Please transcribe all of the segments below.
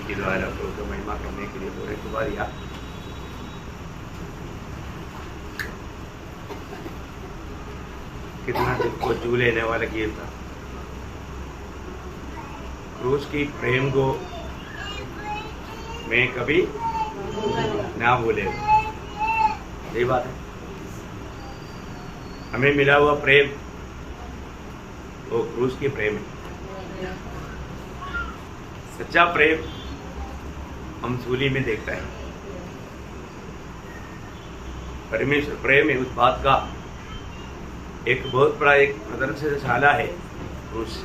के द्वारा प्रभु की महिमा करने के लिए पूरे खुदा दिया। कितना दिल को छू लेने वाला गीत था। क्रूस की प्रेम को मैं कभी ना भूले, यही बात है। हमें मिला हुआ प्रेम वो क्रूस की प्रेम है। सच्चा प्रेम हम सूली में देखते हैं। परमेश्वर प्रेम है, उस बात का एक बहुत बड़ा एक प्रदर्शनशाला है क्रूस।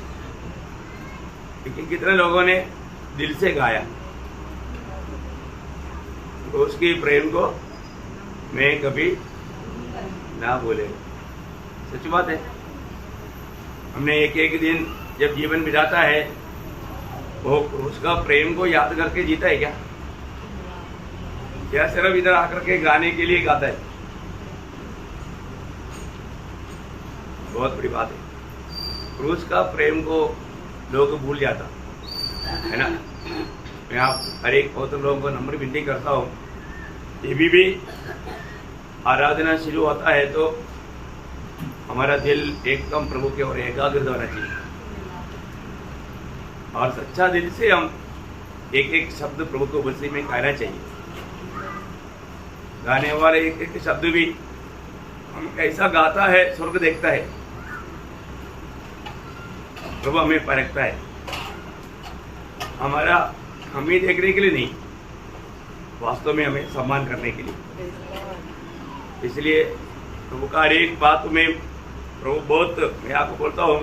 लेकिन कितने लोगों ने दिल से गाया क्रूस की प्रेम को मैं कभी ना भूले। सच बात है। हमने एक एक दिन जब जीवन बिताता है वो उसका प्रेम को याद करके जीता है क्या? या सिर्फ इधर आकर के गाने के लिए गाता है? बहुत बड़ी बात है। क्रूस का प्रेम को लोग भूल जाता है ना। मैं आप हर एक बहुत लोगों को नम्र विनती करता हूँ, ये भी आराधना शुरू होता है तो हमारा दिल एकदम प्रभु के ओर एकाग्र होना चाहिए और सच्चा दिल से हम एक एक शब्द प्रभु को बसी में कहना चाहिए। गाने वाले एक एक शब्द भी हम कैसा गाता है स्वर्ग देखता है, प्रभु हमें परखता है। हमारा हम ही देखने के लिए नहीं, वास्तव में हमें सम्मान करने के लिए। इसलिए प्रभु का हर एक बात में प्रभु बहुत, मैं आपको बोलता हूँ,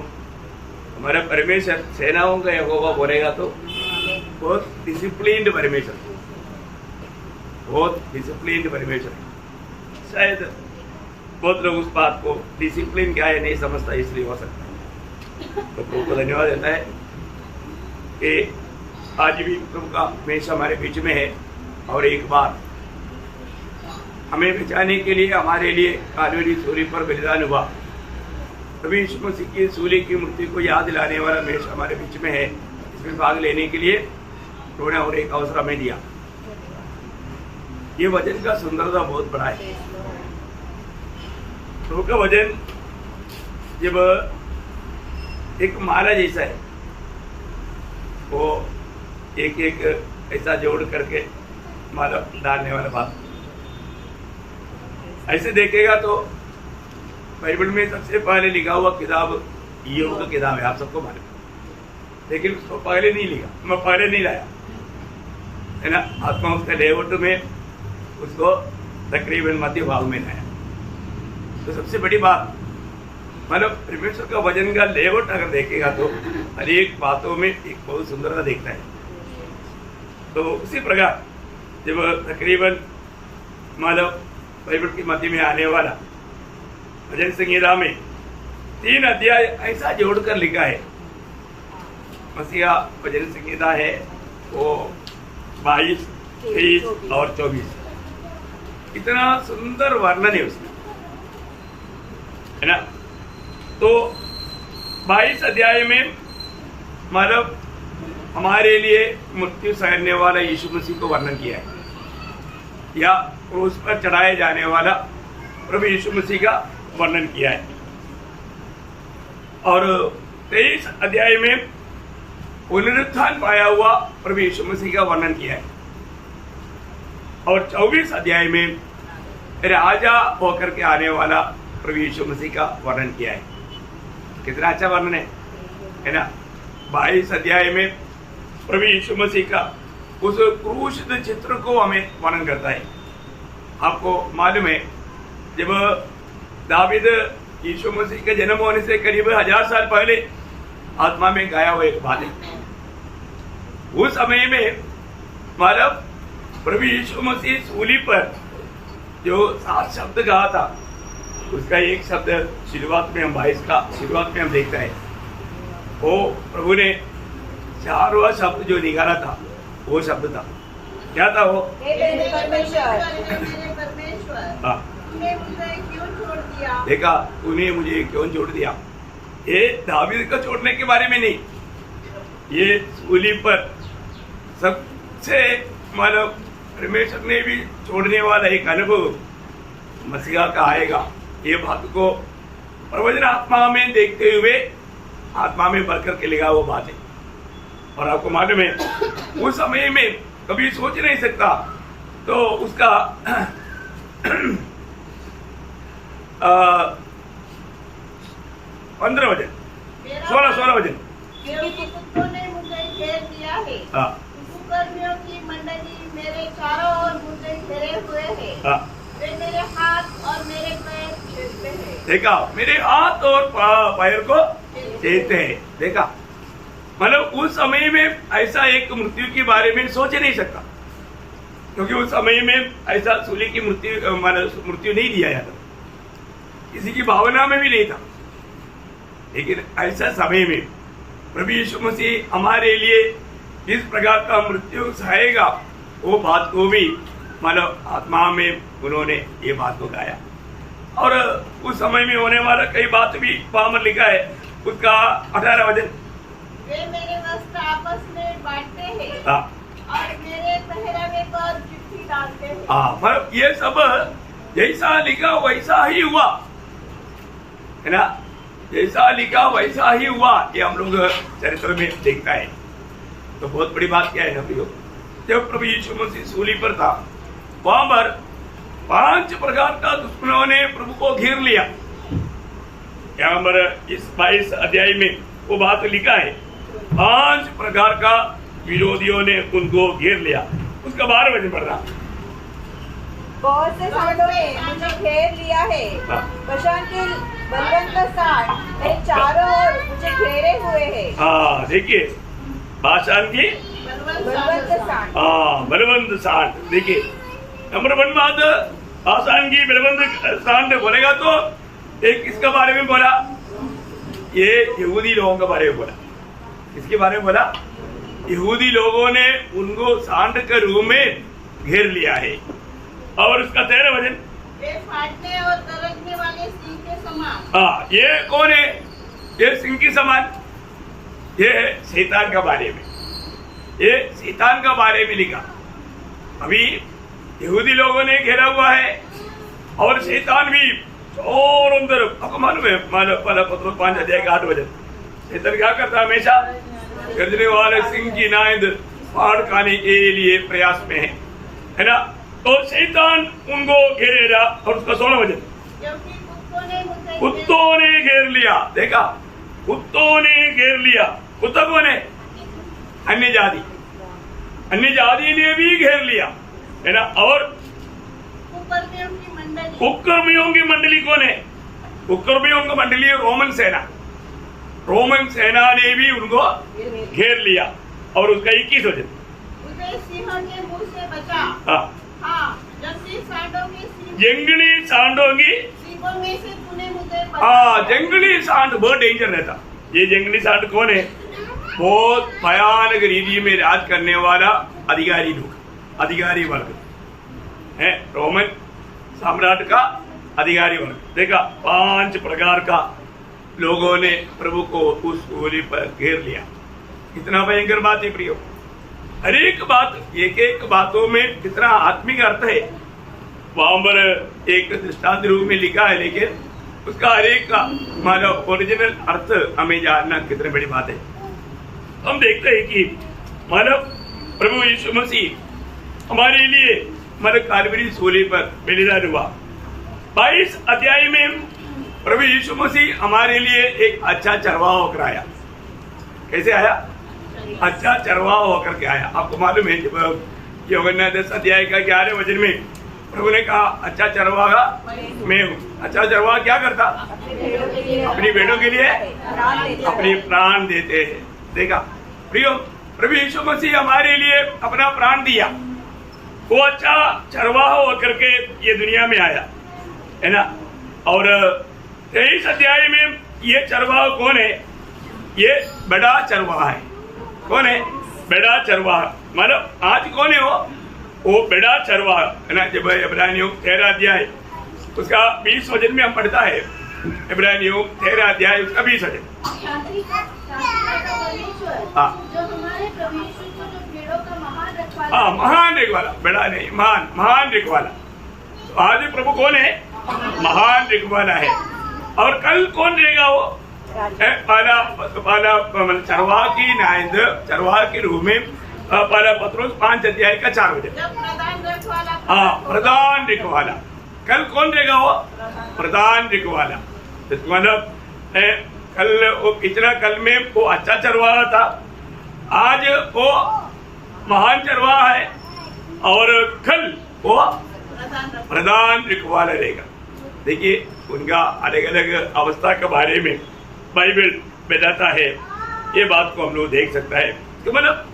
हमारा परमेश्वर सेनाओं का यहोवा बोलेगा तो बहुत डिसिप्लिन्ड परमेश्वर, बहुत डिसिप्लिन्ड परमेश्वर। शायद बहुत लोग उस बात को डिसिप्लिन क्या है नहीं समझता, इसलिए हो सकता है। तो प्रभु को धन्यवाद देता है कि आज भी प्रभु का हमेशा हमारे बीच में है और एक बार हमें बचाने के लिए हमारे लिए कालवरी सूली पर बलिदान हुआ। प्रभु यीशु मसीह की सूली की मूर्ति को याद दिलाने वाला हमेशा हमारे बीच में है। इसमें भाग लेने के लिए उन्होंने और एक अवसर हमें दिया। ये वचन का सुंदरता बहुत बड़ा है। प्रभु का वचन जब एक माला जैसा है, वो एक एक ऐसा जोड़ करके माला डालने वाला बात ऐसे देखेगा तो बाइबल में सबसे पहले लिखा हुआ किताब योग का किताब है, आप सबको मालूम, लेकिन उसको पहले नहीं लिखा, मैं पहले नहीं लाया है ना। आत्मा उसके लेआउट में उसको तकरीबन मध्य भाग में लाया। तो सबसे बड़ी बात मतलब परमेश्वर का वचन का लेआउट अगर देखेगा तो हर एक बातों में एक बहुत सुंदरता देखता है। तो उसी प्रकार जब तकरीबन मतलब बाइबल की मध्य में आने वाला भजन संहिता में 3 अध्याय ऐसा जोड़कर लिखा है। मसीहा भजन संहिता है वो 22, 23 और 24। इतना सुंदर वर्णन है उसमें, है ना। तो 22 अध्याय में मतलब हमारे लिए मृत्यु सहने वाला यीशु मसीह को वर्णन किया है, या क्रूस पर चढ़ाए जाने वाला प्रभु यीशु मसीह का वर्णन किया है। और 23 अध्याय में पुनरुत्थान पाया हुआ प्रभु यीशु मसीह का वर्णन किया है। और 24 अध्याय में राजा होकर के आने वाला प्रभु यीशु मसीह का वर्णन किया है। कितना अच्छा वर्णन है ना। 22 अध्याय में प्रभु यीशु मसीह का उस क्रूसित चित्र को हमें वर्णन करता है। आपको मालूम है जब दावीद यीशु मसीह के जन्म होने से करीब 1000 साल पहले आत्मा में गाया हुआ एक बात है। उस समय में मतलब प्रभु यीशु मसीह सूली पर जो 7 शब्द कहा था, उसका एक शब्द शुरुआत में हम 22 का शुरुआत में हम देखते हैं, वो प्रभु ने 4वां शब्द जो निकाला था वो शब्द था, क्या था वो? हाँ, देखा तूने मुझे क्यों छोड़ दिया। ये दावीद को छोड़ने के बारे में नहीं, ये सूली पर सब से मतलब परमेश्वर ने भी छोड़ने वाला एक अनुभव मसीहा का आएगा। ये बात को प्रवचन आत्मा में देखते हुए आत्मा में भर करके लिखा वो बात है। और आपको मालूम है उस समय में कभी सोच नहीं सकता, तो उसका 15 वजन 16 वजन कुत्तों ने मुझे घेर लिया है। कुकर्मियों की मंडली मेरे चारों ओर मुझे घेरे हुए है। वे मेरे हाथ और मेरे पैर छेदते हैं। देखा, मेरे हाथ और पैर को छेदते हैं। देखा, मतलब उस समय में ऐसा एक मृत्यु के बारे में सोच नहीं सकता, क्योंकि उस समय में ऐसा सूली की मृत्यु नहीं दिया जाता, किसी की भावना में भी नहीं था। लेकिन ऐसा समय में प्रभु यीशु मसीह हमारे लिए इस प्रकार का मृत्यु सहेगा, वो बात को भी मतलब आत्मा में उन्होंने ये बात को गाया। और उस समय में होने वाला कई बात भी वहां पर लिखा है, उसका 18 वचन। वे मेरे वस्त्र आपस में बांटते हैं और मेरे पहरावे पर चिट्ठी डालते हैं। मतलब ये सब जैसा लिखा वैसा ही हुआ है ना, जैसा लिखा वैसा ही हुआ। ये हम लोग चरित्र में देखता है। तो बहुत बड़ी बात क्या है ना प्रियो, जब प्रभु यीशु मसीह सूली पर था, वहां पर 5 प्रकार का दुश्मनों ने प्रभु को घेर लिया। यहाँ पर इस 22 अध्याय में वो बात लिखा है, 5 प्रकार का विरोधियों ने उनको घेर लिया। उसका 12 वचन पढ़ रहा। बहुत से सांडों ने मुझे घेर लिया है। बशान के बलवंत सांड मेरे चारों ओर मुझे घेरे हुए हैं। देखिए, बाशान की बलवंत सांड, बलवंत सांड। देखिए, नंबर 1 बात, बाशान की बलवंत सांड बोलेगा तो एक किसका बारे में बोला? ये यहूदी लोगों के बारे में बोला। किसके बारे में बोला? यहूदी लोगों ने उनको सांड के रूप में घेर लिया है। और उसका 13 वचन, वे फाटने और गरजने वाले सिंह के समान। ये कौन है? ये सिंह के समान, ये शैतान का बारे में, ये शैतान का बारे में लिखा। अभी यहूदी लोगों ने घेरा हुआ है और शैतान भी और अंदर। आपको मालूम है 5 अध्याय का 8 वचन, शैतान क्या करता? हमेशा गर्जने वाले सिंह की नाइंद फाड़ खाने के लिए प्रयास में है ना। तो शैतान उनको घेरेगा। और उसका 16 वचन, क्योंकि कुत्तों ने घेर लिया। देखा, कुत्तों ने घेर लिया। कुत्ता कौन है? अन्य जाति ने भी घेर लिया है ना। और कुकर्मियों की मंडली कौन है? कुकर्मियों की मंडली रोमन सेना ने भी उनको घेर लिया। और उसका 21 वचन, सिंहों के मुंह से बचा। जंगली सांडों की सींगों में से तूने मुझे बचाया। जंगली सांड बहुत डेंजर रहता। ये जंगली सांड कौन है? बहुत भयानक रीति में राज करने वाला अधिकारी वर्ग है, रोमन सम्राट का अधिकारी वर्ग। देखा, 5 प्रकार का लोगों ने प्रभु को उस सूली पर घेर लिया। कितना भयंकर बात है प्रियो। हर एक बात, एक बातों में कितना आत्मिक अर्थ है, वहां पर एक दृष्टांत रूप में लिखा है, लेकिन उसका हर एक का मानो ओरिजिनल अर्थ हमें जानना कितनी बड़ी बात है। हम देखते हैं कि मानव प्रभु यीशु मसीह हमारे लिए मानव कालवरी सूली पर बलिदान हुआ। 22 अध्याय में प्रभु यीशु मसीह हमारे लिए एक अच्छा चरवाहा होकर आया। कैसे आया? अच्छा चरवाहा होकर के आया। आपको मालूम है जब यूहन्ना 10 अध्याय का 11 वचन में प्रभु ने कहा, अच्छा चरवाहा मैं हूँ। अच्छा चरवाहा क्या करता? अपनी भेड़ों के लिए अपनी प्राण देते हैं। देखा प्रियो, प्रभु यीशु मसीह हमारे लिए अपना प्राण दिया। वो अच्छा चरवाहा होकर के ये दुनिया में आया है ना। और 23 अध्याय में ये चरवाहा कौन है? ये बड़ा चरवाहा है। कौन है? बड़ा चरवाहा। मतलब आज कौन है वो बड़ा चरवाहा है ना। जब इब्रानियों 13 अध्याय उसका 20 वचन में हम पढ़ता है, इब्रानियों 13 अध्याय उसका 20 वचन। जो हमारे प्रभु यीशु को जो भेड़ों का महान रखवाला। हाँ, महान रखवाला, बड़ा नहीं, महान रखवाला। तो आज प्रभु कौन है? महान रखवाला है। और कल कौन रहेगा वो? पहला चरवाहा की रूह में पहला पत्रोस 5 अध्याय का 4 बजे। हाँ, प्रधान रखवाला। कल कौन रहेगा वो? प्रधान रखवाला। मतलब कल वो पिछला कल में वो अच्छा चरवाहा था, आज वो महान चरवाहा है, और कल वो प्रधान रखवाला रहेगा। देखिए, उनका अलग अलग अवस्था के बारे में बाइबल बताता है। ये बात को हम लोग देख सकता है। तो मतलब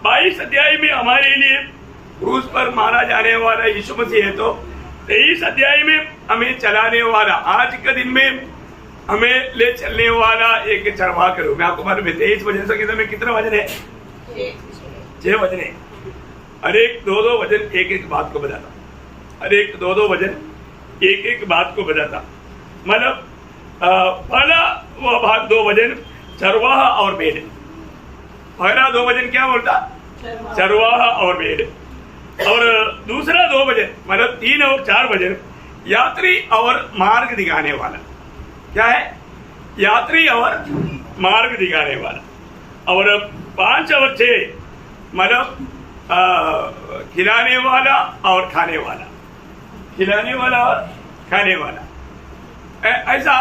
22 अध्याय में हमारे लिए क्रूस पर मारा जाने वाला यीशु मसीह है, तो 23 अध्याय में हमें चलाने वाला, आज के दिन में हमें ले चलने वाला एक चरवाहा के रूप में। आपको मालूम है 23 वजन संहिता में कितना वजन है? 6 वजन है। हर एक 2-2 वजन एक बात को बताता, हर एक 2-2 वजन एक बात को बताता। मतलब पहला वो भाग 2 वजन चरवाहा और भेड़। पहला 2 वजन क्या बोलता? चरवाहा और भेड़। और दूसरा 2 वजन मतलब 3 और 4 वजन यात्री और मार्ग दिखाने वाला। क्या है? यात्री और मार्ग दिखाने वाला। और 5 और 6 मतलब खिलाने वाला और खाने वाला, खिलाने वाला और खाने वाला। ऐसा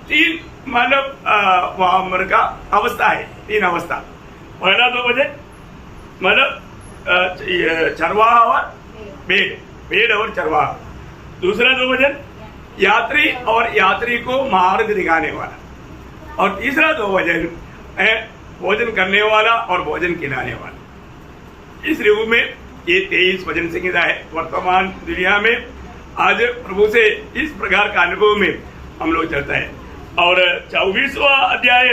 3 मतलब का अवस्था है, 3 अवस्था। पहला 2 वजन मतलब चरवाहा और भेड़ और चरवाहा। दूसरा 2 वजन यात्री और यात्री को मार्ग दिखाने वाला। और तीसरा 2 वजन भोजन करने वाला और भोजन खिलाने वाला। इस रूप में ये 23 वजन संहिता है। वर्तमान दुनिया में आज प्रभु से इस प्रकार का अनुभव में हम लोग चलता है। और 24वां अध्याय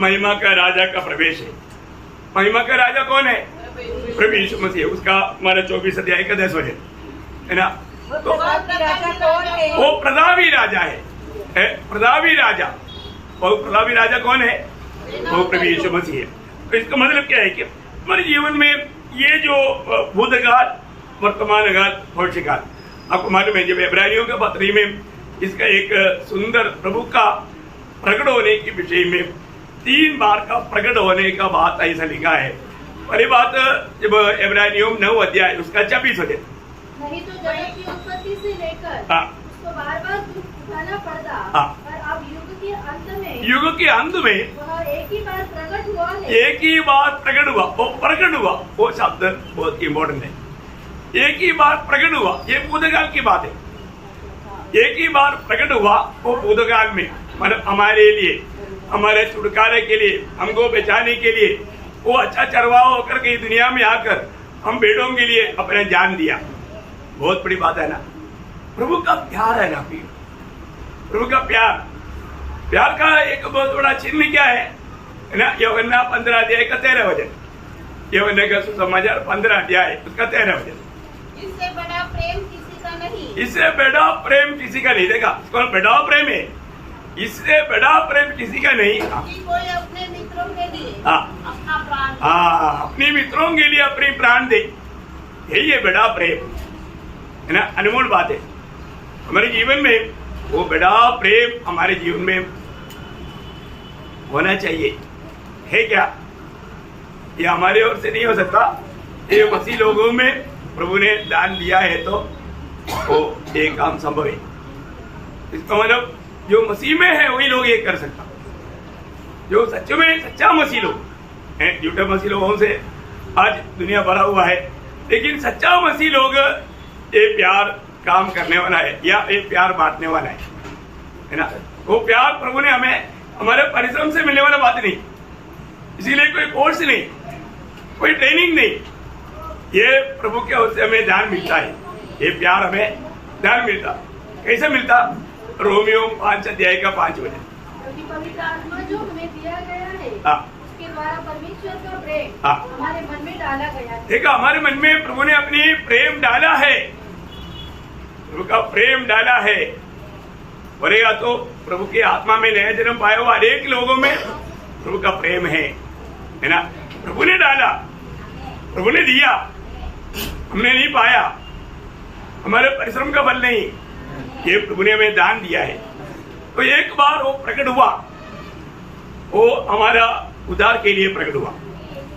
महिमा का राजा का प्रवेश है। महिमा का राजा कौन है? प्रभु यीशु मसीह। उसका हमारा 24 अध्याय का 10 वजन है ना। तो राजा कौन है? वो प्रतापी राजा है, प्रतापी राजा। वो प्रतापी राजा कौन है? वो प्रभु यीशु मसीह है। तो इसका मतलब क्या है कि हमारे जीवन में ये जो भूतकाल, वर्तमान काल, भविष्य काल, आपको मालूम है जब इब्रानियों के पत्री में इसका एक सुंदर प्रभु का प्रकट होने के विषय में 3 बार का प्रकट होने का बात ऐसा लिखा है। पहली बात जब इब्रानियों 9 अध्याय उसका 26 वजन, नहीं तो जगत की उत्पत्ति से लेकर उसको बार-बार उठाना पड़ता, पर अब युग के अंत में वह एक ही बार प्रकट हुआ है। एक ही बार प्रकट हुआ, वो प्रकट हुआ, वो शब्द बहुत इम्पोर्टेंट है। एक ही बार प्रकट हुआ, ये भूतकाल की बात है। एक ही बार प्रकट हुआ, वो भूतकाल में मतलब हमारे लिए, हमारे छुटकारे के लिए, हमको बचाने के लिए वो अच्छा चरवाहा होकर के दुनिया में आकर हम भेड़ों के लिए अपने जान दिया। बहुत बड़ी बात है ना। प्रभु का प्यार है ना, प्रभु का प्यार। प्यार का एक बहुत बड़ा चिन्ह क्या है ना? यूहन्ना 15 अध्याय का 13 वजन। यूहन्ना का सुसमाचार 15 अध्याय उसका 13 वजन। इससे बड़ा प्रेम किसी का नहीं। इससे बड़ा प्रेम किसी का नहीं। देखा, कौन बड़ा प्रेम है? इससे बड़ा प्रेम किसी का नहीं कि कोई अपने मित्रों के लिए अपना प्राण, अपने मित्रों के लिए अपनी प्राण दे। यही है बड़ा प्रेम, है ना। अनमोल बात है हमारे जीवन में। वो बड़ा प्रेम हमारे जीवन में होना चाहिए। है क्या? ये हमारे ओर से नहीं हो सकता। ये मसीह लोगों में प्रभु ने दान दिया है तो वो एक काम संभव है। इसका मतलब जो मसीह में है वही लोग ये कर सकता। जो सच में सच्चा मसीह लोग हैं, झूठे मसीह लोगों से आज दुनिया भरा हुआ है, लेकिन सच्चा मसीह लोग ये प्यार काम करने वाला है या ये प्यार बांटने वाला है ना। वो प्यार प्रभु ने हमें हमारे परिश्रम से मिलने वाला बात नहीं, इसीलिए कोई कोर्स नहीं, कोई ट्रेनिंग नहीं। ये प्रभु के ओर से हमें दान मिलता है। ये प्यार हमें दान मिलता। कैसे मिलता? रोमियो 5 अध्याय का 5 वजन। क्योंकि पवित्र आत्मा जो हमें दिया गया है उसके द्वारा परमेश्वर का प्रेम हमारे मन में डाला गया है। देखा, हमारे मन में प्रभु ने अपनी प्रेम डाला है। प्रभु का प्रेम डाला है। बोलेगा तो प्रभु की आत्मा में नया जन्म पाया हुआ अनेक लोगों में प्रभु का प्रेम है ना। प्रभु ने डाला, प्रभु ने दिया, हमने नहीं पाया, हमारे परिश्रम का बल नहीं, ये प्रभु ने हमें दान दिया है। तो एक बार वो प्रकट हुआ, वो हमारा उद्धार के लिए प्रकट हुआ,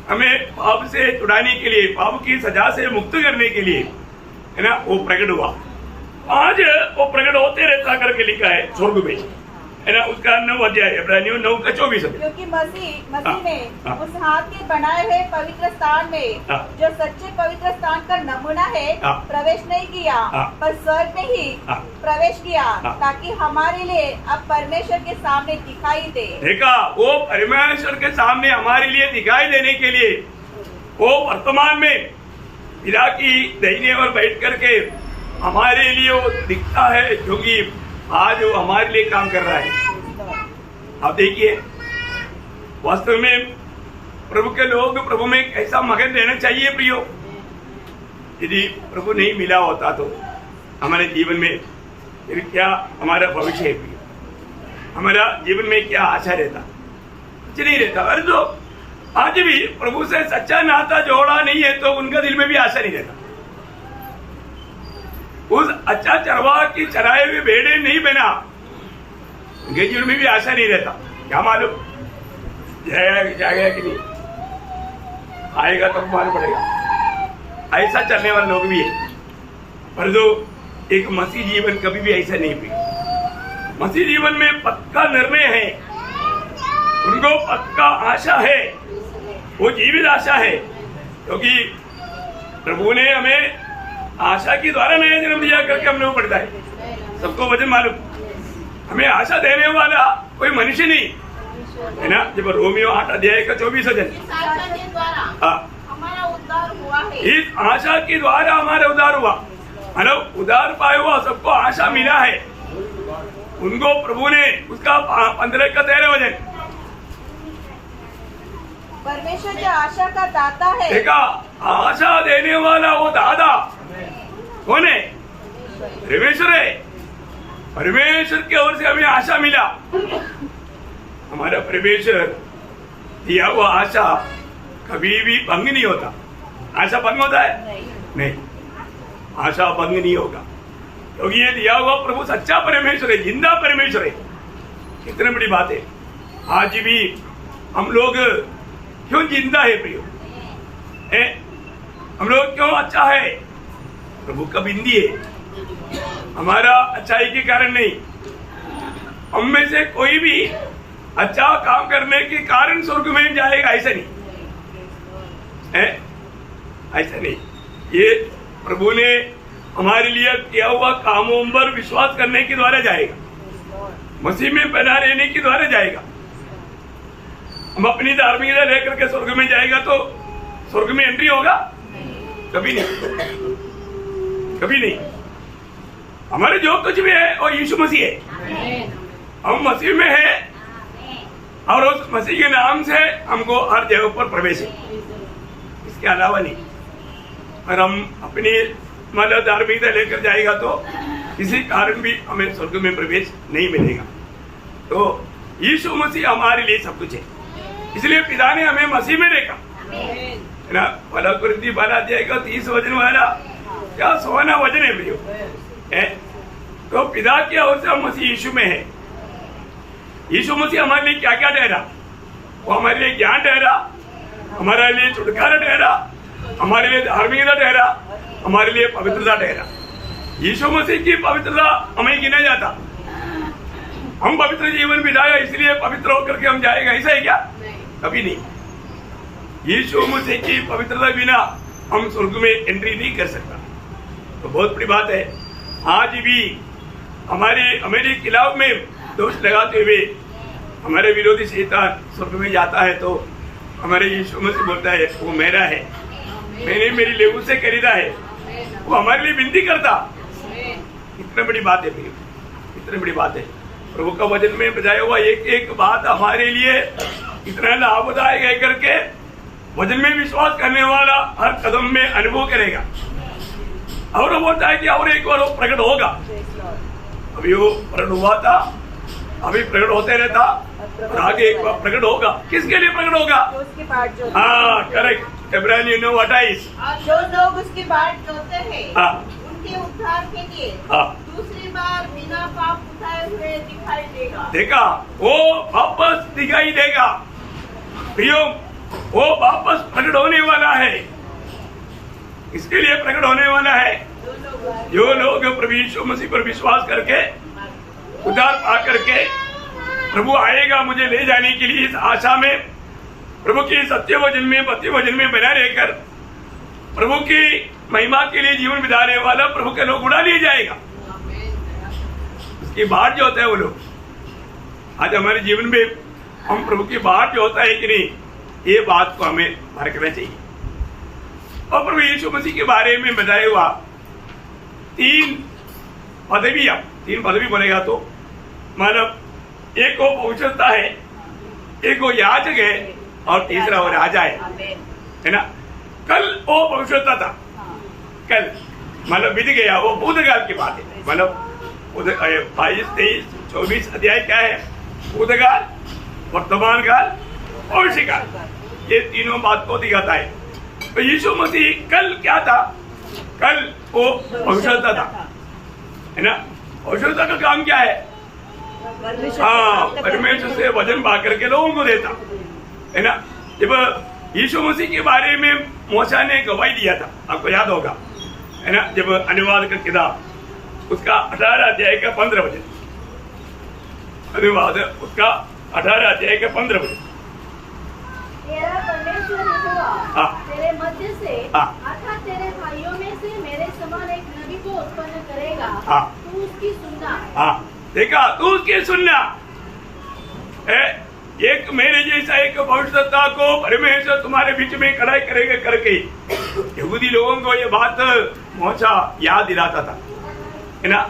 हमें पाप से छुड़ाने के लिए, पाप की सजा से मुक्त करने के लिए, है ना, वो प्रकट हुआ। आज वो प्रकट होते रहता करके लिखा है स्वर्ग में, है ना, उसका 9 अध्याय इब्रानियों 9:24। क्योंकि मसीह ने उस हाथ के बनाए हुए पवित्र स्थान में जो सच्चे पवित्र स्थान का नमूना है प्रवेश नहीं किया, पर स्वर्ग में ही प्रवेश किया, ताकि हमारे लिए अब परमेश्वर के सामने दिखाई दे। देखा, वो परमेश्वर के सामने हमारे लिए दिखाई देने के लिए वो वर्तमान में पिता की दाहिने ओर बैठ करके हमारे लिए वो दिखता है, क्योंकि आज वो हमारे लिए काम कर रहा है। आप देखिए, वास्तव में प्रभु के लोग प्रभु में कैसा मगन रहना चाहिए प्रियो। यदि प्रभु नहीं मिला होता तो हमारे जीवन में फिर क्या हमारा भविष्य है प्रियो, हमारा जीवन में क्या आशा रहता, कुछ नहीं रहता। अरे जो आज भी प्रभु से सच्चा नाता जोड़ा नहीं है तो उनका दिल में भी आशा नहीं रहता। उस अच्छा चरवाह की चराए हुए भेड़े नहीं बना, उनके जीवन में भी आशा नहीं रहता। क्या मालूम जाएगा कि नहीं, आएगा तब मालूम पड़ेगा। ऐसा चलने वाले लोग भी है, पर जो एक मसीह जीवन कभी भी ऐसा नहीं पिया। मसीह जीवन में पक्का निर्णय है, उनको पक्का आशा है, वो जीवित आशा है, क्योंकि प्रभु ने हमें आशा के द्वारा नया जन्म दिया करके हम लोग पढ़ता है। सबको वचन मालूम, हमें आशा देने वाला कोई मनुष्य नहीं है ना। जब रोमियो 8:24 वचन, हमारा उद्धार हुआ है, इस आशा के द्वारा हमारा उद्धार हुआ, मतलब उद्धार पाए हुआ सबको आशा मिला है। उनको प्रभु ने उसका 15-13 वचन, परमेश्वर जो आशा का दाता है, देखा, आशा देने वाला वो दादा कौन है? परमेश्वर है। परमेश्वर की ओर से हमें आशा मिला। हमारा परमेश्वर दिया हुआ आशा कभी भी भंग नहीं होता। आशा भंग होता है? नहीं, आशा भंग नहीं होगा, क्योंकि ये दिया हुआ प्रभु सच्चा परमेश्वर है, जिंदा परमेश्वर है। कितनी बड़ी बात है। आज भी हम लोग क्यों जिंदा है प्रियो? हम लोग क्यों अच्छा है? प्रभु का बिंदी है, हमारा अच्छाई के कारण नहीं। हम में से कोई भी अच्छा काम करने के कारण स्वर्ग में जाएगा ऐसा नहीं है, ऐसा नहीं। ये प्रभु ने हमारे लिए किया हुआ कामों पर विश्वास करने के द्वारा जाएगा, मसीह में बना रहने के द्वारा जाएगा। हम अपनी धार्मिकता लेकर के स्वर्ग में जाएगा तो स्वर्ग में एंट्री होगा? कभी नहीं, कभी नहीं। हमारे जो कुछ भी है वो यीशु मसीह है। हम मसीह में है और उस मसीह के नाम से हमको हर जगह पर प्रवेश है, इसके अलावा नहीं। और हम अपनी मतलब धार्मिकता लेकर जाएगा तो किसी कारण भी हमें स्वर्ग में प्रवेश नहीं मिलेगा। तो यीशु मसीह हमारे लिए सब कुछ है, इसलिए पिता ने हमें मसीह में देखा है ना। 1 कुरिन्थी 12:30 वचन वाला क्या सोना वचन है प्रियो है। तो पिता की ओर से हम मसीह यीशु में है। यीशु मसीह हमारे लिए क्या क्या ठहरा? वो हमारे लिए ज्ञान ठहरा, हमारे लिए छुटकारा ठहरा, हमारे लिए धार्मिकता ठहरा, हमारे लिए पवित्रता ठहरा। यीशु मसीह की पवित्रता हमें गिना जाता। हम पवित्र जीवन बिताया इसलिए पवित्र होकर के हम जाएगा, ऐसा है क्या? कभी नहीं। यीशु मसीह की पवित्रता बिना हम स्वर्ग में एंट्री नहीं कर सकता। तो बहुत बड़ी बात है। आज भी हमारे खिलाफ में दोष लगाते हुए हमारे विरोधी शैतान स्वर्ग में जाता है तो हमारे यीशु मसीह बोलता है वो मेरा है, मैंने मेरी लेबू से खरीदा है, वो हमारे लिए विनती करता। कितनी बड़ी बात है भैया, कितनी बड़ी बात है। प्रभु का वचन में बताया हुआ एक एक बात हमारे लिए इतना लाभदायक है करके वचन में विश्वास करने वाला हर कदम में अनुभव करेगा। और वो बोलता है कि और एक बार वो प्रकट होगा। अभी वो प्रकट हुआ था, अभी प्रकट होते रहता, और आगे एक बार प्रकट होगा। किसके लिए प्रकट होगा? हाँ, करेक्ट। इब्रानियों 9:28। और जो लोग उसकी बाट जोते हैं हाँ। उनके उद्धार के लिए हाँ। दूसरी बार बिना पाप उठाए हुए दिखाई देगा। देखा, वो वापस दिखाई देगा प्रियो, वो वापस प्रकट होने वाला है। इसके लिए प्रकट होने वाला है जो लोग प्रभु यीशु मसीह पर विश्वास करके उद्धार पा करके प्रभु आएगा मुझे ले जाने के लिए, इस आशा में प्रभु की सत्य वचन में भक्ति वचन में बना रहकर प्रभु की महिमा के लिए जीवन बिताने वाला प्रभु के लोग उड़ा लिए जाएगा। उसकी बाट जो होता है वो लोग, आज हमारे जीवन में हम प्रभु की बाट जो होता है कि नहीं, ये बात को हमें परखना चाहिए। और प्रभु यीशु मसीह के बारे में बताया हुआ 3 पदवी बोलेगा तो मतलब एक वो पवित्रता है, एक वो याजक है और तीसरा वो राजा है ना। कल वो पवित्रता था, कल मतलब बीत गया, वो भूतकाल की बात है। मतलब 22, 23, 24 अध्याय क्या है, भूतकाल, वर्तमान काल, भविष्यकाल, ये तीनों बात को दिखाता है। तो यीशु मसीह कल क्या था, कल वो पवित्रता था, है ना। पवित्रता का काम क्या है, परमेश्वर से वचन पा करके लोगों को देता, है ना। जब यीशु मसीह के बारे में मूसा ने गवाही दिया था, आपको याद होगा, है ना, जब अनुवाद का किताब उसका 18 अध्याय का 15 वचन, अनुवाद उसका 18 अध्याय का 15 वचन। तेरा परमेश्वर यहोवा तेरे मध्य से अर्थात तेरे भाइयों में से मेरे समान एक नबी को उत्पन्न करेगा, तू उसकी सुनना। देखा, तू उसकी सुनना। एक मेरे जैसा एक भविष्यवक्ता को परमेश्वर तुम्हारे बीच में खड़ा करेगा करके यहूदी लोगों को ये बात मूसा याद दिलाता था, है ना।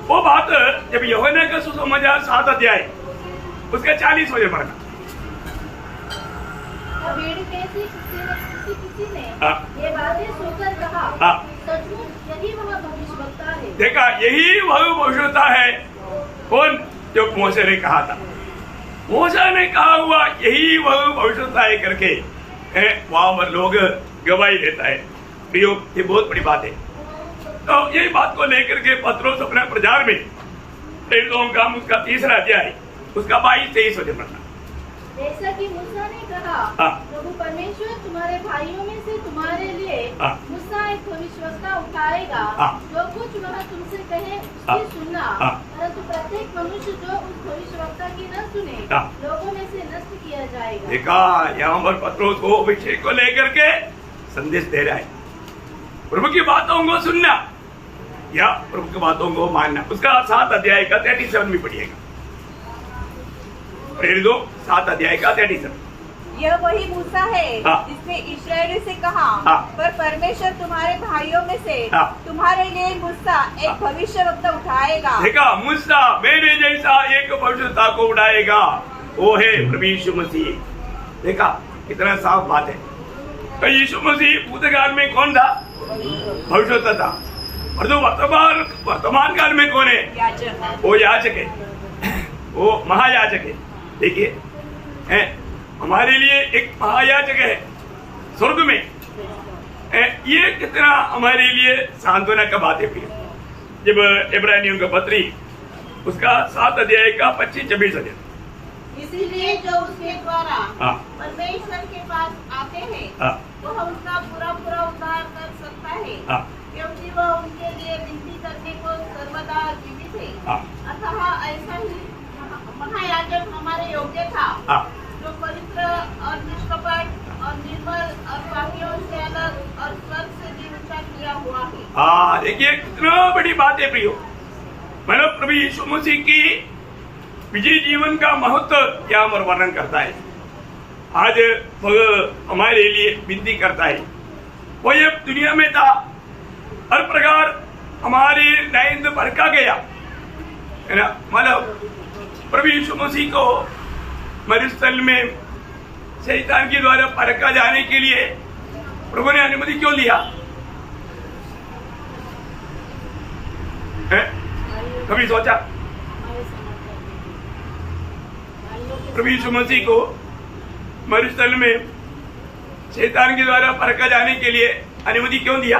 वो बात जब यूहन्ना का सुसमाचार 7 अध्याय उसका 40 वचन पढ़ना। किसी ने ये बातें सुनकर कहा, सचमुच यही वह भविष्यवक्ता है। देखा, यही वह भविष्यवक्ता है। कौन? जो मूसा ने कहा था, मूसा ने कहा हुआ यही वह भविष्यवक्ता है करके वहां पर लोग गवाही देता है। प्रियो, ये बहुत बड़ी बात है। तो यही बात को लेकर के पत्रोस अपने प्रचार में काम उसका 3 अध्याय उसका 22-23 वचन पढ़ना। जैसा कि मूसा ने कहा, प्रभु परमेश्वर तुम्हारे भाइयों में से तुम्हारे लिए मूसा एक भविष्यवक्ता उठाएगा, जो कुछ वह तुमसे कहे उसकी सुनना, परंतु प्रत्येक मनुष्य जो उस भविष्यवक्ता की न सुने लोगों में से नष्ट किया जाएगा। देखा, यहाँ पर पत्रोस को अभिषेक को लेकर के संदेश दे रहा है, प्रभु की बातों को सुनना या प्रभु की बातों को मानना। उसका 7 अध्याय का 37 भी पढ़िएगा, 7 अध्याय का 37। यह वही मूसा है जिसने इस्राएल से कहा, पर परमेश्वर तुम्हारे भाइयों में से तुम्हारे लिए मूसा एक भविष्यवक्ता उठाएगा। देखा, मूसा मेरे जैसा एक भविष्यवक्ता को उठाएगा, वो है प्रभु यीशु मसीह। देखा, कितना साफ बात है। तो यीशु मसीह भूतकाल में कौन था? भविष्यवक्ता था। और जो वर्तमान काल में कौन है? याजक। वो याजक है, वो महायाजक है। देखिए, हमारे लिए एक महायाजक है स्वर्ग में। ये कितना हमारे लिए सांत्वना का बात है। जब इब्रानियों का पत्री उसका 7 अध्याय का 25-26 वचन, इसीलिए जो उसके द्वारा परमेश्वर के पास आते हैं वह उनका पूरा उद्धार कर सकता है, क्योंकि वह उनके लिए विनती करने को सर्वदा जीवित है। अतः ऐसा ही महायाजक हमारे योग्य था, जो पवित्र और निष्कपट और निर्मल और पापियों से अलग और स्वर्ग से भी ऊंचा किया हुआ है। देखिए, कितना बड़ी बात है प्रियो। मतलब प्रभु यीशु मसीह की विजय जीवन का महत्व यहाँ पर वर्णन करता है। आज वह हमारे लिए विनती करता है। वो ये दुनिया में था, हर प्रकार हमारी न्याय परखा गया, है ना। मतलब प्रभु यीशु मसीह को मरुस्थल में शैतान के द्वारा परखा जाने के लिए प्रभु ने अनुमति क्यों लिया? कभी सोचा? प्रभु यीशु मसीह को मरुस्थल में शैतान के द्वारा परखा जाने के लिए अनुमति क्यों दिया?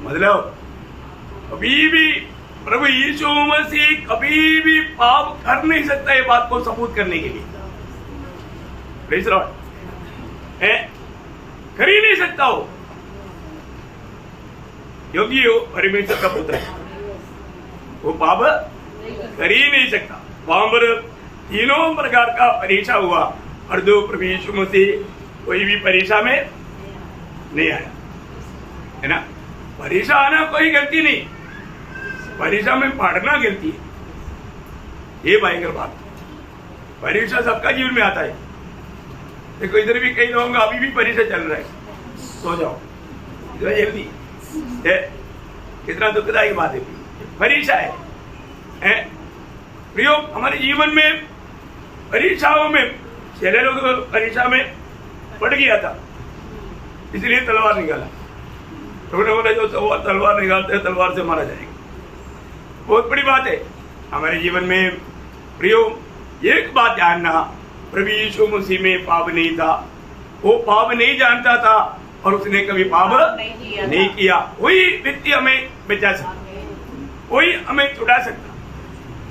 मतलब कभी भी प्रभु यीशु मसीह कभी भी पाप कर नहीं सकता, ये बात को सबूत करने के लिए। Praise Lord. कर ही नहीं सकता हो, क्योंकि वो परमेश्वर का पुत्र है, वो पाप कर ही नहीं सकता। वहां पर तीनों प्रकार का परीक्षा हुआ और दो प्रभु यीशु मसीह कोई भी परीक्षा में नहीं आया, है ना। परीक्षा आना कोई गलती नहीं, परीक्षा में पढ़ना गलती है। ये भयंकर बात, परीक्षा सबका जीवन में आता है। देखो इधर भी कई लोगों का अभी भी परीक्षा चल रहा है, सो जाओ इतना जल्दी है। कितना दुखदायक बात है, परीक्षा है। प्रियो, हमारे जीवन में परीक्षाओं में चले लोग परीक्षा में पड़ गया था, इसलिए तलवार निकाला। तो बोला जो तलवार निकालते हैं तलवार से मारा जाएगा। बहुत बड़ी बात है हमारे जीवन में। प्रियो, एक बात जानना, प्रभु यीशु मसीह में पाप नहीं था, वो पाप नहीं जानता था और उसने कभी पाप नहीं किया। वही व्यक्ति हमें बचा सकता, वही हमें छुड़ा सकता,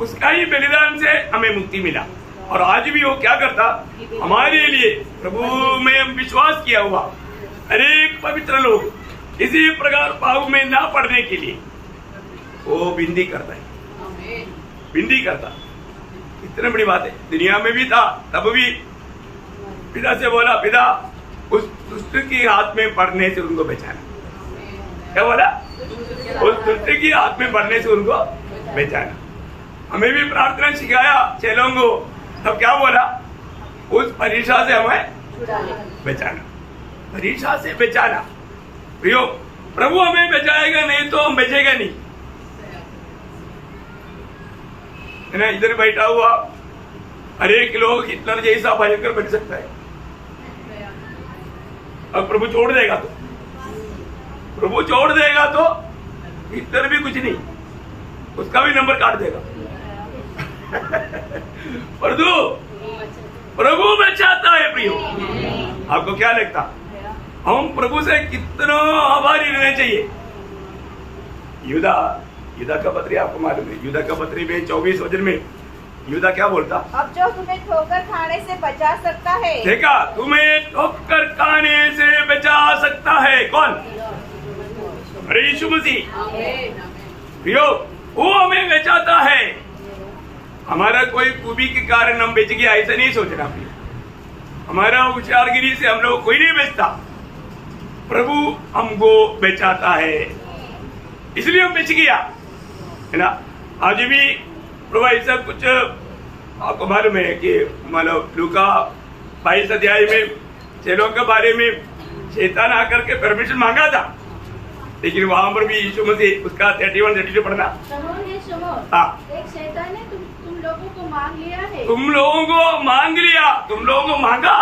उसका ही बलिदान से हमें मुक्ति मिला। और आज भी वो क्या करता हमारे लिए, प्रभु में हम विश्वास किया हुआ अनेक पवित्र लोग इसी प्रकार पाप में ना पड़ने के लिए वो विनती करता है, विनती करता। इतनी बड़ी बात है। दुनिया में भी था, तब भी पिता से बोला, पिता उस दुष्ट की हाथ में पड़ने से उनको बचाना। क्या बोला? उस दुष्ट की हाथ में पड़ने से उनको बचाना। हमें भी प्रार्थना सिखाया चेलों को, तब क्या बोला? उस परीक्षा से हमें बचाना, परीक्षा से बचाना। प्रियो, प्रभु हमें बचाएगा नहीं तो हम बचेगा नहीं, है ना। इधर बैठा हुआ हर एक लोग हिटलर जैसा भयंकर बन सकता है, अब प्रभु छोड़ देगा तो, प्रभु छोड़ देगा तो हिटलर भी कुछ नहीं, उसका भी नंबर काट देगा। प्रभु बचाता है। प्रियो, आपको क्या लगता हम प्रभु से कितना आभारी रहना चाहिए? युदा का पत्री आपको मालूम है, युदा का पत्री में 24 वचन में युदा क्या बोलता? अब जो तुम्हें ठोकर खाने से बचा सकता है, देखा, तुम्हें ठोकर खाने से बचा सकता है कौन? अरे यीशु मसीह। प्रियो, वो हमें बचाता है। हमारा कोई खूबी के कारण हम बच गया ऐसा नहीं सोचना। हमारा होशियारगिरी से हम लोग कोई नहीं बचता, प्रभु हमको बचाता है, इसलिए हम बच गया, है ना। आज भी प्रभु ऐसा कुछ आपको मालूम है कि मतलब लूका 22 अध्याय में चेलों के बारे में शैतान आकर के परमिशन मांगा था, लेकिन वहां पर भी यीशु मसीह उसका 31-32 पढ़ना। हाँ, एक शैतान ने तुम लोगों को मांग लिया है, तुम लोगों को मांग लिया, तुम लोगों को मांगा।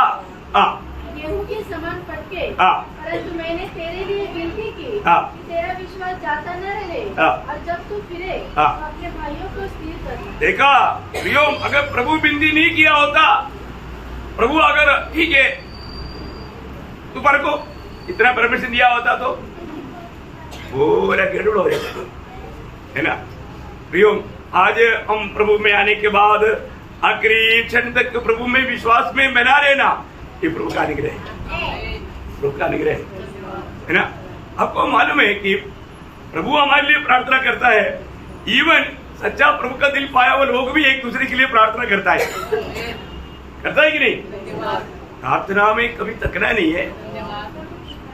हाँ, गेहूं के समान पटके, परंतु मैंने तेरे लिए विनती की कि तेरा विश्वास जाता न रहे, और जब तू फिरे तो अपने भाइयों को स्थिर करना। देखा प्रियो, अगर प्रभु विनती नहीं किया होता, प्रभु अगर ठीक है तू पर को इतना परमिशन दिया होता तो पूरा गड़बड़ हो जाता, है ना। प्रियो, आज हम प्रभु में आने के बाद आखिरी क्षण तक प्रभु में विश्वास में बना रहना, ये प्रभु का अनुग्रह है, प्रभु का अनुग्रह है ना। आपको मालूम है कि प्रभु हमारे लिए प्रार्थना करता है, इवन सच्चा प्रभु का दिल पाया हुआ लोग भी एक दूसरे के लिए प्रार्थना करता है कि नहीं? प्रार्थना में कभी तकना नहीं है।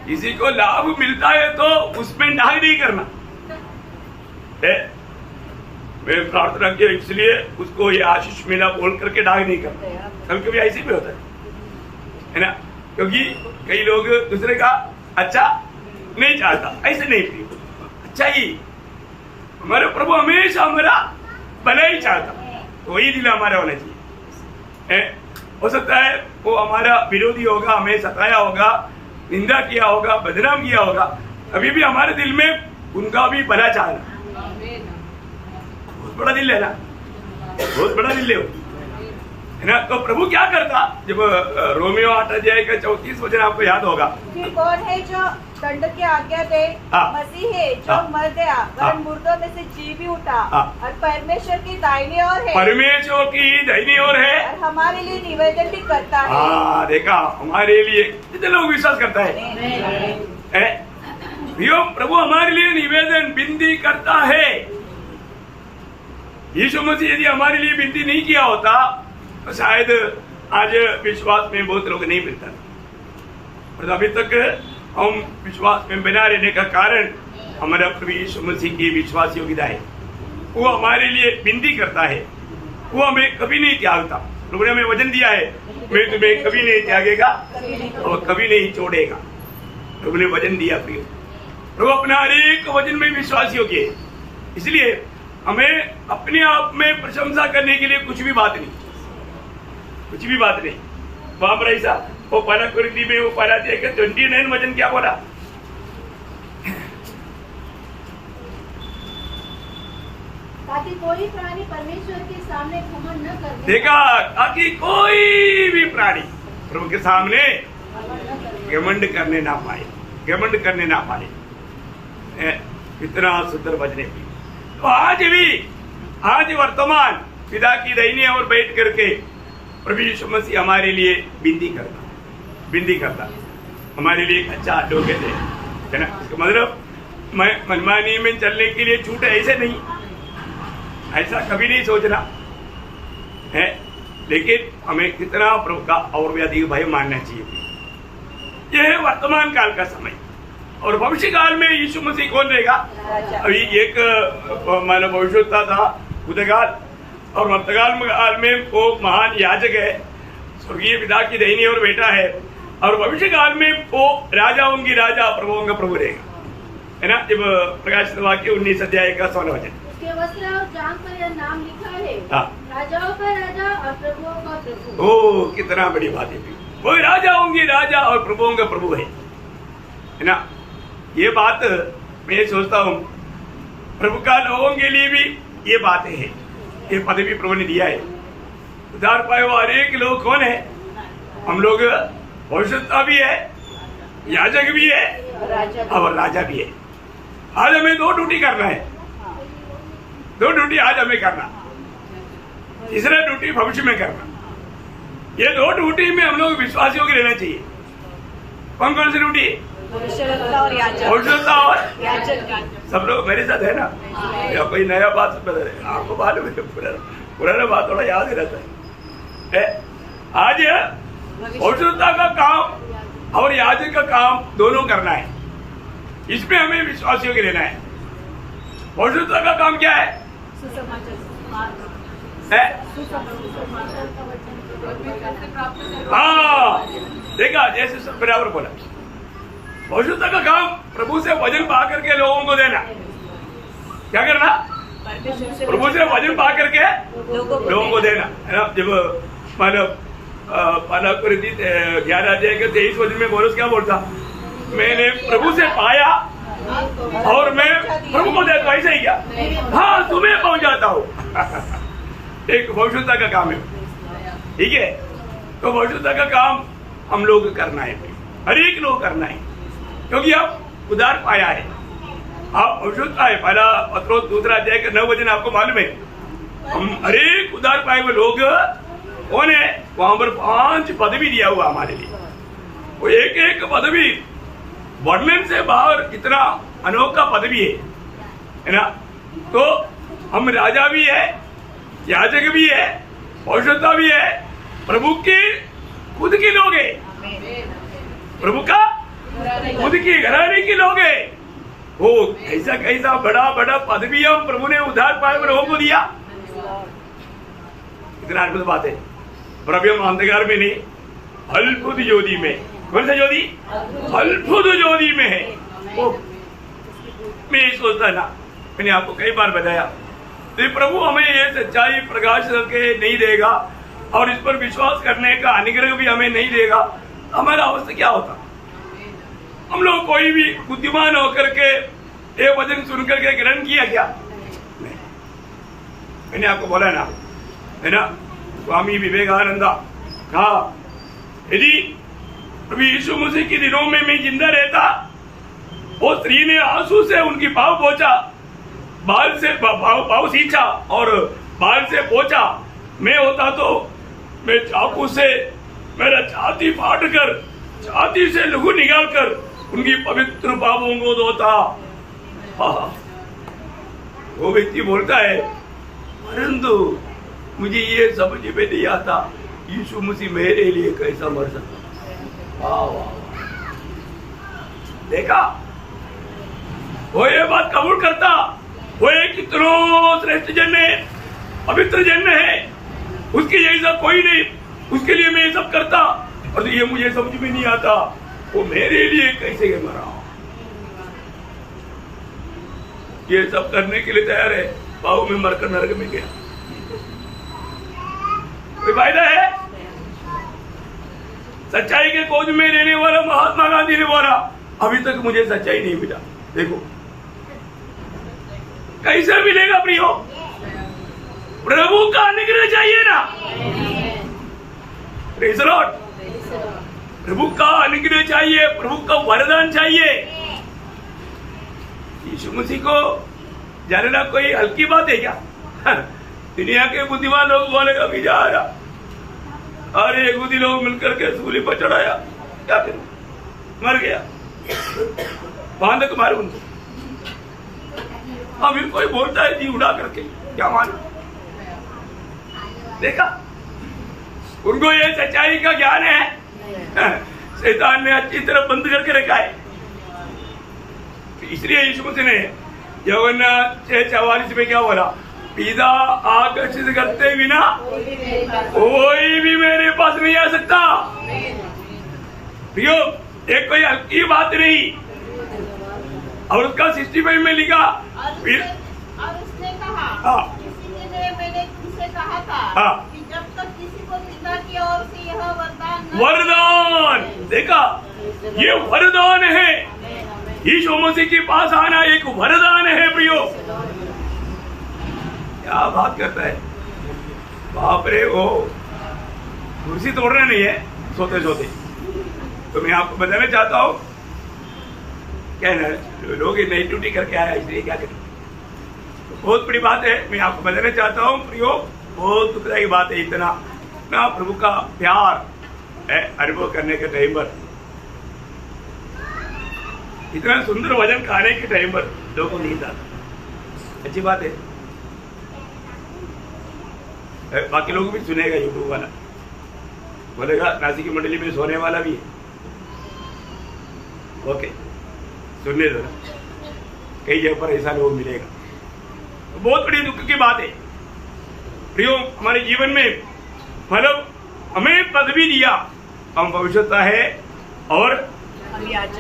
किसी को लाभ मिलता है तो उसमें नाग नहीं करना है। मैं प्रार्थना किया इसलिए उसको ये आशीष मिला बोल करके डाग नहीं करता, कभी कभी ऐसे भी होता है ना, क्योंकि कई लोग दूसरे का अच्छा नहीं चाहता, ऐसे नहीं प्रिय, अच्छा ही हमारे प्रभु हमेशा हमारा भला ही चाहता, तो वही दिल हमारा होना चाहिए। हो सकता है वो हमारा विरोधी होगा, हमें सताया होगा, निंदा किया होगा, बदनाम किया होगा, अभी भी हमारे दिल में उनका भी भला चाहना, बहुत बड़ा दिल है ना, बहुत बड़ा दिल है है ना। तो प्रभु क्या करता, जब रोमियो 8 अध्याय का 34 वचन आपको याद होगा, फिर कौन है जो दंड की आज्ञा दे? मसीह है जो मर गया वरन मुर्दों में से जी भी उठा और परमेश्वर की दाहिनी ओर है, परमेश्वर की दाहिनी ओर है और हमारे लिए निवेदन भी करता है। देखा, हमारे लिए कितने लोग विश्वास करता है? प्रभु हमारे लिए निवेदन विनती करता है। यीशु मसीह यदि हमारे लिए विनती नहीं किया होता तो शायद आज विश्वास में बहुत लोग नहीं मिलता, और अभी तक हम विश्वास में बना रहने का कारण हमारा प्रभु यीशु मसीह की विश्वास योग्यता है। वो हमारे लिए विनती करता है, वो हमें कभी नहीं त्यागता। प्रभु ने हमें वचन दिया है, मैं तुम्हें कभी नहीं त्यागेगा और कभी नहीं छोड़ेगा। प्रभु ने वचन दिया। प्रभु अपना हर एक वचन में विश्वास योग्य है, इसलिए हमें अपने आप में प्रशंसा करने के लिए कुछ भी बात नहीं, कुछ भी बात नहीं। वहां पर ऐसा वो पहला कुरिन्थी में वो पहला 29 वचन क्या बोला? ताकि कोई प्राणी परमेश्वर के सामने घमंड न करे। देखा, ताकि कोई भी प्राणी प्रभु के सामने घमंड करने ना पाए, घमंड करने ना पाए। इतना सुंदर वचन है। तो आज भी, आज वर्तमान पिता की दाहिनी ओर बैठ करके प्रभु यीशु मसीह हमारे लिए विनती करता हमारे लिए एक अच्छा एडवोकेट है ना। इसका मतलब मैं मनमानी में चलने के लिए छूट है ऐसे नहीं, ऐसा कभी नहीं सोचना है, लेकिन हमें कितना प्रभु का और भी अधिक भय मानना चाहिए। यह है वर्तमान काल का समय, और भविष्य काल में यीशु मसीह कौन रहेगा? अभी एक मानव भविष्यता था भूतकाल, और वर्तमान में वो महान याजक है, स्वर्गीय पिता की दाहिनी ओर बैठा है, और भविष्य काल में वो राजाओं की राजा प्रभुओं का प्रभु रहेगा, है ना। जब प्रकाशित वाक्य 19 अध्याय का 16 वचन, उसके वस्त्र और जांघ पर यह नाम लिखा है, राजाओं का राजा और प्रभुओं का प्रभु। ओ कितना बड़ी बात है, वो राजाओं की राजा और प्रभुओं का प्रभु है ना। ये बात मैं सोचता हूँ प्रभु का लोगों के लिए भी ये बातें हैं, ये पदवी प्रभु ने दिया है। उधार पाए हुए हर एक लोग कौन है? हम लोग भविष्यता भी है, याजक भी है और राजा भी है। आज हमें 2 ड्यूटी करना है, 2 ड्यूटी आज हमें करना, तीसरा ड्यूटी भविष्य में करना। ये 2 ड्यूटी में हम लोग विश्वासियों के रहना चाहिए। कौन कौन सी ड्यूटी? भविष्यवक्ता और सब लोग मेरे साथ है ना, या कोई नया बात बता रहे? आपको मालूम है, पुराना बात थोड़ा याद ही रहता है। आज भविष्यवक्ता का काम और याजक का काम दोनों करना है, इसमें हमें विश्वासियों के रहना है। भविष्यवक्ता का काम क्या है? हाँ, देखा, जैसे सब बराबर बोला। भविष्यवक्ता का काम प्रभु से वचन पा करके लोगों को देना। क्या करना? प्रभु से वचन पा करके लोगों को देना, है ना। जब मानव 11 अध्याय के 23 वचन में पौलुस क्या बोलता? मैंने प्रभु से पाया और मैं प्रभु को देता। ऐसा ही क्या? हाँ, तुम्हें पहुंचाता हूँ। एक भविष्यवक्ता का काम है, ठीक है। तो भविष्यवक्ता का काम हम लोग करना है, हर एक लोग करना है, क्योंकि आप उद्धार पाया है, आप भविष्यवक्ता है। पहला पत्रोस 2 अध्याय का 9 वचन आपको मालूम है। हम हर एक उद्धार पाए हुए लोग कौन है? वहां पर 5 पदवी दिया हुआ हमारे लिए। वो एक एक पदवी वर्णन से बाहर इतना अनोखा पदवी है ना। तो हम राजा भी है, याजक भी है, भविष्यवक्ता भी है, प्रभु के खुद के लोग है, प्रभु का खुद की घराने के लोग है। वो ऐसा कैसा बड़ा बड़ा पदवी हम प्रभु ने उद्धार पाए लोगों को दिया। इतना अद्भुत बात है। प्रभु हम अंधकार में नहीं, अद्भुत ज्योति में। कौन सा ज्योति? अद्भुत ज्योति में है वो। मैं सोचता ना, मैंने आपको कई बार बताया, तो प्रभु हमें ये सच्चाई प्रकाश करके नहीं देगा और इस पर विश्वास करने का अनुग्रह भी हमें नहीं देगा, हमारा अवस्था क्या होता? हम लोग कोई भी बुद्धिमान होकर के ये वचन सुन करके ग्रहण किया क्या? मैंने आपको बोला ना, है ना, स्वामी विवेकानंदा कहा यदि प्रभु यीशु मसीह के दिनों में मैं जिंदा रहता, वो स्त्री ने आंसू से उनकी पाँव पोंछा, बाल से पाँव सींचा और बाल से पोंछा, मैं होता तो मैं चाकू से मेरा छाती फाड़ कर, छाती से लहू निकाल कर उनकी पवित्र पापों को धोता। वो व्यक्ति बोलता है, परंतु मुझे ये समझ में नहीं आता यीशु मसीह मेरे लिए कैसा मर सकता। वाह वाह, देखा, वो ये बात कबूल करता, वो एक कितनों श्रेष्ठ जन है, पवित्र जन है, उसके जैसा कोई नहीं, उसके लिए मैं ये सब करता, और ये मुझे समझ में नहीं आता वो मेरे लिए कैसे मरा। ये सब करने के लिए तैयार है, पाव में मरकर नरक में गया, कोई फायदा है? सच्चाई के खोज में रहने वाला महात्मा गांधी ने बोला, अभी तक मुझे सच्चाई नहीं मिला। देखो कैसे मिलेगा प्रियो, प्रभु का अनुग्रह चाहिए ना। प्रेज़ द लॉर्ड, प्रभु का अनुग्रह चाहिए, प्रभु का वरदान चाहिए। यीशु मसीह को जानना कोई हल्की बात है क्या? दुनिया के बुद्धिमान लोग बोलेगा बेचारा, अरे यहूदी लोग मिलकर के सूली पर चढ़ाया, क्या करें, मर गया, बांध के मारे उनको। अब कोई बोलता है जी उड़ा करके, क्या मानो? देखा, उनको ये सच्चाई का ज्ञान है, शैतान ने अच्छी तरह बंद करके रखा है। इसलिए यीशु मसीह ने यूहन्ना 6:44 में क्या बोला, पिता आकर्षित करते बिना कोई भी मेरे पास नहीं आ सकता। प्रियो, एक कोई हल्की बात नहीं। और उसका 65 में लिखा, और उसने कहा, किसी ने मैंने तुझसे कहा था कि जब तक किसी को पिता की ओर से यह वरदान, देखा, ये वरदान है। यीशु मसीह के पास आना एक वरदान है प्रियो। क्या बात करता है, बाप रे, वो कुर्सी तोड़ना नहीं है सोते सोते। तो मैं आपको बताना चाहता हूँ, क्या है ना, लोग नई ड्यूटी करके आया इसलिए क्या करें, तो बहुत बड़ी बात है। मैं आपको बताना चाहता हूँ प्रियो, बहुत दुखदायी बात है इतना ना प्रभु का प्यार है अनुभव करने के टाइम पर, इतना सुंदर भजन खाने के टाइम पर लोगों को नींद आता। अच्छी बात है, बाकी लोग भी सुनेगा, यूट्यूब वाला बोलेगा नासिक की मंडली में सोने वाला भी है, ओके, सुनने दो, कई जगह पर ऐसा लोग मिलेगा। तो बहुत बड़ी दुख की बात है प्रियो, हमारे जीवन में मतलब हमें पदवी दिया, हम भविष्यता है और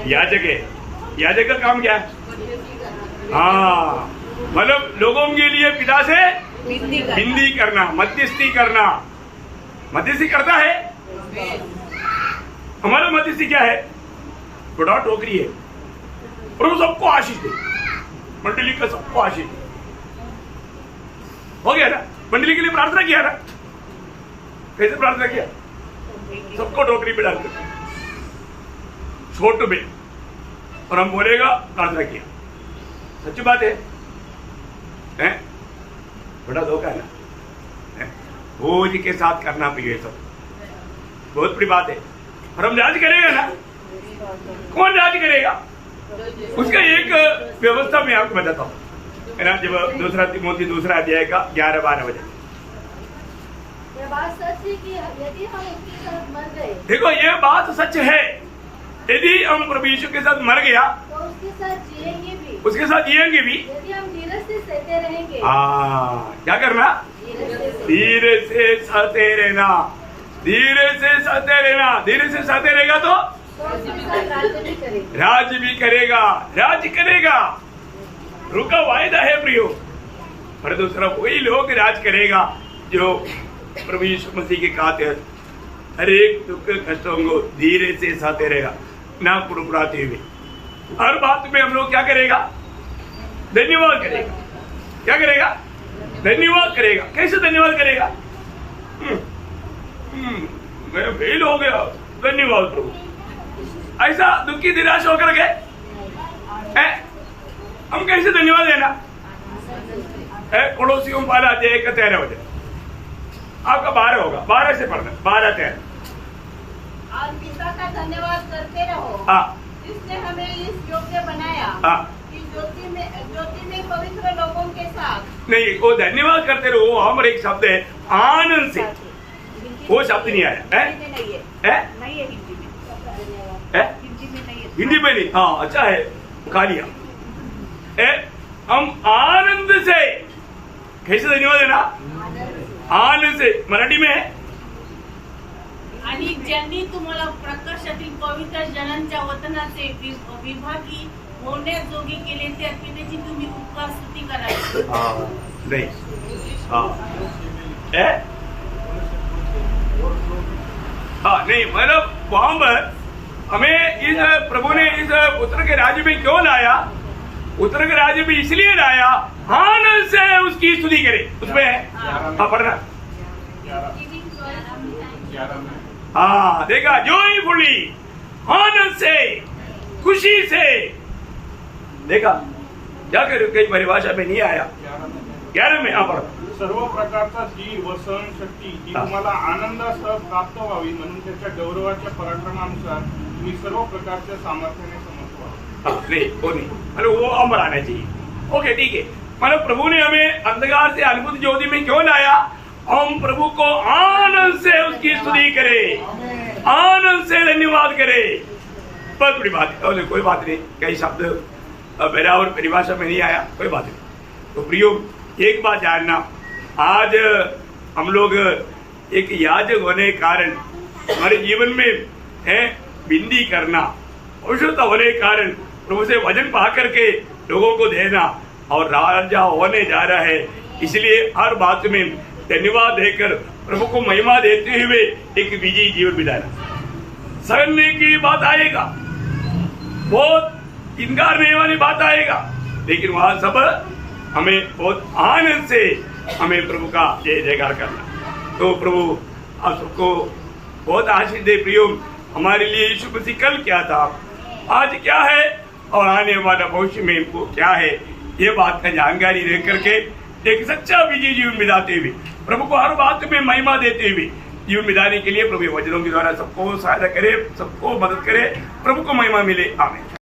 याजक है। याजक का काम क्या है? हाँ, मतलब लोगों के लिए पिता से विनती करना, मध्यस्थी करना। मध्यस्थी करता है, हमारा मध्यस्थी क्या है? बड़ा टोकरी है, प्रभु सबको आशीष दे, मंडली का सबको आशीष दे। हो गया ना, मंडली के लिए प्रार्थना किया ना, कैसे प्रार्थना किया? सबको टोकरी पे डाल कर छोट में, और हम बोलेगा प्रार्थना किया। सच्ची बात है, बड़ा धोखा है ना, बोझ के साथ करना पड़ेगा, सब बहुत बड़ी बात है। और हम राज करेगा ना, कौन राज करेगा? उसका एक व्यवस्था मैं आपको बताता हूँ, है ना, जब दूसरा तिमोथी 2 अध्याय का 11-12 बजे। ये बात सच है कि यदि हम उसके साथ मर गए, देखो ये बात सच है, यदि हम प्रभु यीशु के साथ मर गया तो उसके साथ जिएंगे भी, उसके साथ जिएंगे भी। यदि हम धीरे से सहते रहेंगे, क्या करना? धीरे से सहते रहना, धीरे से सहते रहना। धीरे से सहते रहेगा तो राज्य भी करेगा, राज्य करेगा। रुका वायदा है प्रियो, पर दूसरा वही लोग राज करेगा जो प्रभु यीशु मसीह के खातिर हर एक दुख कष्टों को धीरे से सहते रहेगा, ना कुड़कुड़ाते हुए। हर बात में हम लोग क्या करेगा? धन्यवाद करेगा। क्या करेगा? धन्यवाद करेगा। कैसे धन्यवाद करेगा? मैं फेल हो गया, धन्यवाद प्रभु, ऐसा दुखी निराश होकर गए हम कैसे धन्यवाद देना? पड़ोसियों में 12 अध्याय का 13 वचन आपका 12 होगा, 12 से पढ़ना, 12-13। और पिता का धन्यवाद करते रहो जिसने हमें इस योग्य बनाया कि ज्योति में पवित्र लोगों के साथ। नहीं, वो धन्यवाद करते रहो, हम एक शब्द है आनंद से, वो शब्द नहीं आया है? नहीं है हिंदी में, हिंदी में नहीं। हाँ अच्छा है, खा लिया। हम आनंद से, कैसे धन्यवाद देना? आनंद से। मराठी में है आणि ज्यांनी तुम्हाला प्रकाशातील पवित्र जनांच्या वतनाचे विभागी होण्याजोगी केले त्या पित्याची तुम्ही उपकार स्तुती करावी। नहीं, नहीं मतलब वहां पर हमें इस प्रभु ने इस उत्तर के राज्य में क्यों लाया? उत्तर के राज्य में इसलिए लाया आनंद से उसकी स्तुति करे। उसमें पढ़ना। देखा, जॉयफुली, आनंद से, खुशी से। देखा क्या करूं, कई परिभाषा में नहीं आया। 11 में पर सर्व प्रकारचा जीव व सहनशक्ती ही तुम्हाला आनंदासह प्राप्त व्हावी म्हणून त्याच्या गौरवाच्या पराक्रमानुसार तुम्ही सर्व प्रकारच्या सामर्थ्याने समर्थ व्हा। नहीं वो नहीं, मतलब वो अमर आना चाहिए। ओके ठीक है, मतलब प्रभु ने हमें अंधकार से अद्भुत ज्योति में क्यों लाया? हम प्रभु को आनंद से उसकी स्तुति करें, आनंद से धन्यवाद करें। बहुत बड़ी बात है। कोई बात नहीं, कई शब्द बराबर परिभाषा में नहीं आया, कोई बात नहीं। तो प्रियो, एक बात जानना, आज हम लोग एक याजक होने के कारण हमारे जीवन में है विनती करना, औषध होने के कारण प्रभु से वचन पा करके लोगों को देना, और राजा होने जा रहा है, इसलिए हर बात में धन्यवाद देकर प्रभु को महिमा देते हुए एक विजयी जीवन बिताना। सहने की बात आएगा, बहुत इनकार नहीं वाली बात आएगा, लेकिन वहां सब हमें बहुत आनंद से हमें प्रभु का जय जयकार करना। तो प्रभु आप सबको बहुत आशीष दे। प्रियो, हमारे लिए यीशु मसीह कल क्या था, आज क्या है, और आने वाला भविष्य में इनको क्या है, ये बात का जानकारी रह करके एक सच्चा विजय जीवन बिताते हुए प्रभु को हर बात में महिमा देते हुए जीवन बिताने के लिए प्रभु वचनों के द्वारा सबको सहायता करे, सबको मदद करे, प्रभु को महिमा मिले। आमीन।